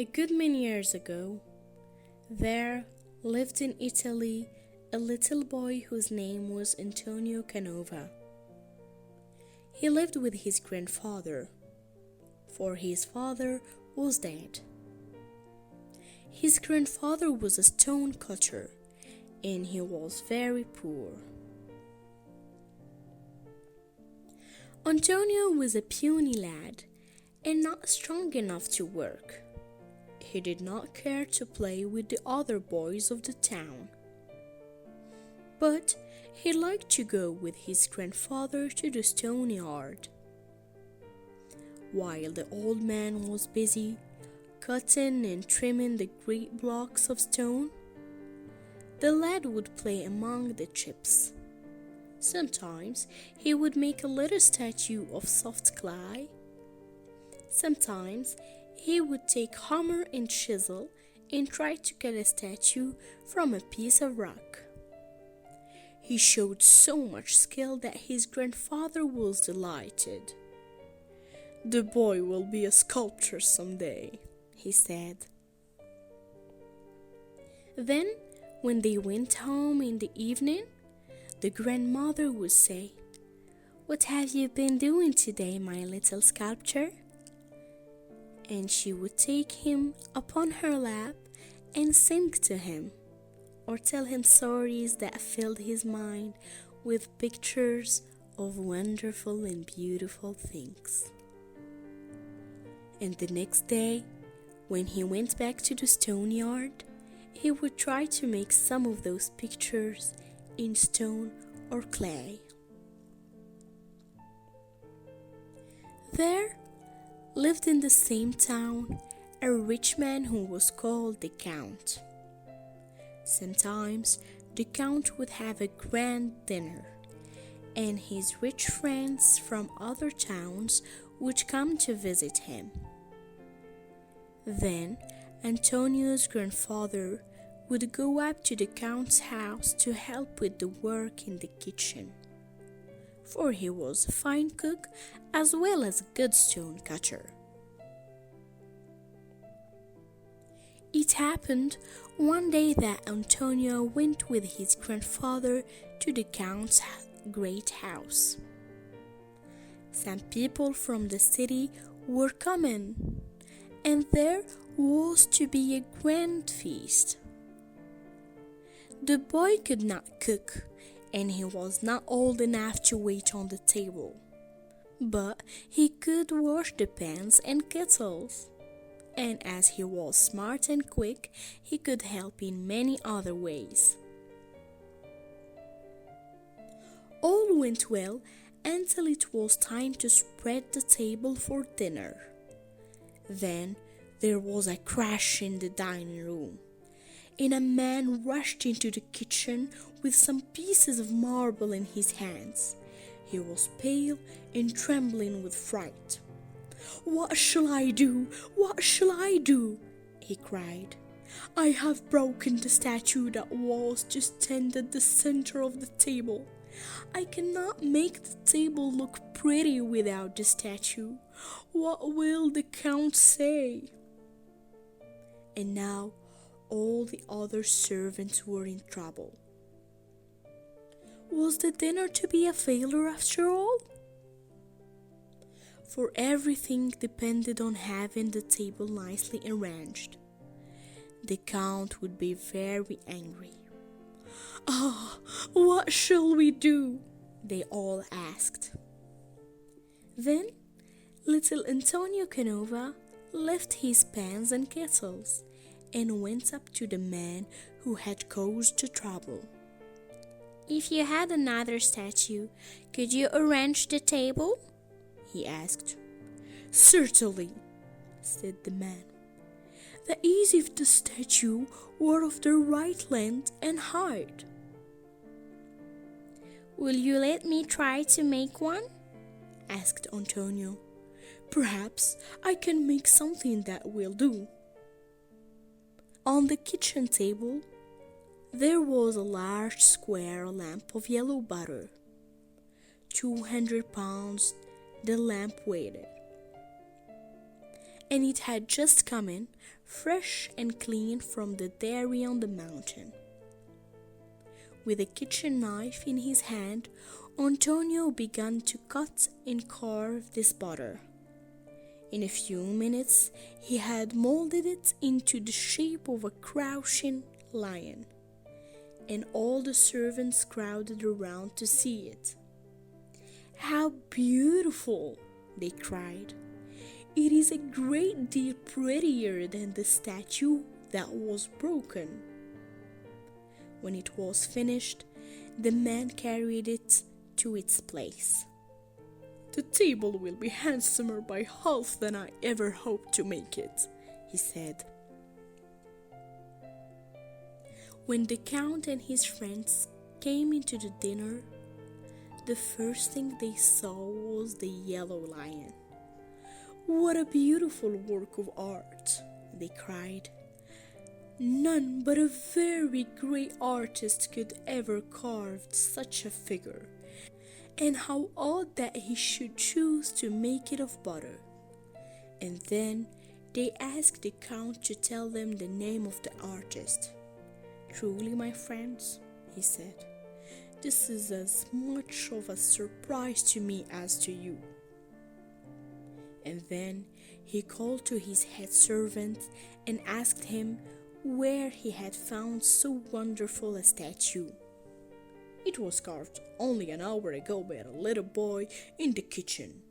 A good many years ago, there lived in Italy a little boy whose name was Antonio Canova. He lived with his grandfather, for his father was dead. His grandfather was a stone cutter, and he was very poor. Antonio was a puny lad and not strong enough to work. He did not care to play with the other boys of the town, but he liked to go with his grandfather to the stone yard. While the old man was busy cutting and trimming the great blocks of stone, the lad would play among the chips. Sometimes he would make a little statue of soft clay. Sometimes he would take hammer and chisel and try to cut a statue from a piece of rock. He showed so much skill that his grandfather was delighted. "The boy will be a sculptor someday," he said. Then, when they went home in the evening, the grandmother would say, "What have you been doing today, my little sculptor?" And she would take him upon her lap and sing to him, or tell him stories that filled his mind with pictures of wonderful and beautiful things. And the next day, when he went back to the stone yard, he would try to make some of those pictures in stone or clay. There lived in the same town a rich man who was called the Count. Sometimes the Count would have a grand dinner, and his rich friends from other towns would come to visit him. Then Antonio's grandfather would go up to the Count's house to help with the work in the kitchen, for he was a fine cook as well as a good stone cutter. It happened one day that Antonio went with his grandfather to the Count's great house. Some people from the city were coming, and there was to be a grand feast. The boy could not cook, and he was not old enough to wait on the table, but he could wash the pans and kettles. And as he was smart and quick, he could help in many other ways. All went well until it was time to spread the table for dinner. Then there was a crash in the dining room, and a man rushed into the kitchen with some pieces of marble in his hands. He was pale and trembling with fright. "What shall I do? What shall I do?" he cried. "I have broken the statue that was to stand at the center of the table. I cannot make the table look pretty without the statue. What will the Count say?" And now all the other servants were in trouble. Was the dinner to be a failure after all? For everything depended on having the table nicely arranged. The Count would be very angry. "Ah, what shall we do?" they all asked. Then little Antonio Canova left his pans and kettles and went up to the man who had caused the trouble. "If you had another statue, could you arrange the table?" he asked. "Certainly," said the man. "That is if the statue were of the right length and height." "Will you let me try to make one?" asked Antonio. "Perhaps I can make something that will do." On the kitchen table there was a large square lamp of yellow butter. 200 pounds the lamp weighed. and it had just come in, fresh and clean from the dairy on the mountain. With a kitchen knife in his hand, Antonio began to cut and carve this butter. In a few minutes, he had molded it into the shape of a crouching lion, and all the servants crowded around to see it. "How beautiful!" they cried. "It is a great deal prettier than the statue that was broken." When it was finished, the man carried it to its place. "The table will be handsomer by half than I ever hoped to make it," he said. When the Count and his friends came into the dinner, the first thing they saw was the yellow lion. "What a beautiful work of art!" they cried. "None but a very great artist could ever carve such a figure. And how odd that he should choose to make it of butter." And then they asked the Count to tell them the name of the artist. "Truly, my friends," he said, "this is as much of a surprise to me as to you." And then he called to his head servant and asked him where he had found so wonderful a statue. "It was carved only an hour ago by a little boy in the kitchen,"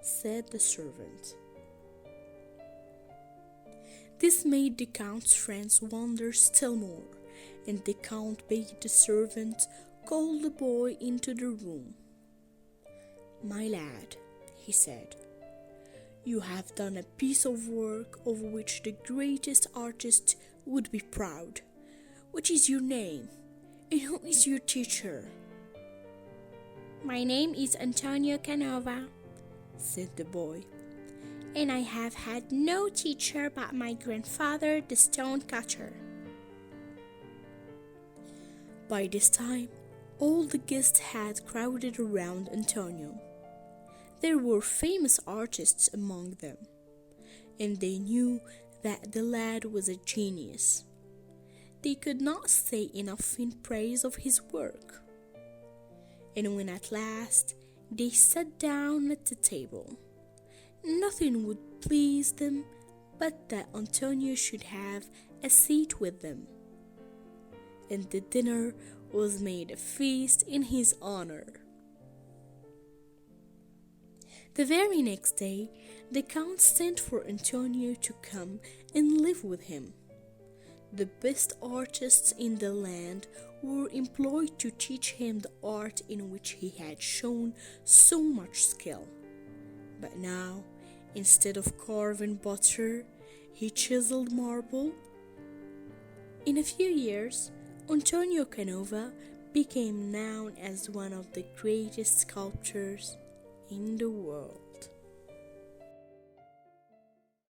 said the servant. This made the Count's friends wonder still more, and the Count bade the servant call the boy into the room. "My lad," he said, "you have done a piece of work of which the greatest artist would be proud. What is your name, and who is your teacher?" "My name is Antonio Canova," said the boy, "and I have had no teacher but my grandfather, the stone cutter." By this time, all the guests had crowded around Antonio. There were famous artists among them, and they knew that the lad was a genius. They could not say enough in praise of his work. And when at last they sat down at the table, nothing would please them but that Antonio should have a seat with them. And the dinner was made a feast in his honor. The very next day, the Count sent for Antonio to come and live with him. The best artists in the land were employed to teach him the art in which he had shown so much skill. But now, instead of carving butter, he chiseled marble. In a few years, Antonio Canova became known as one of the greatest sculptors in the world.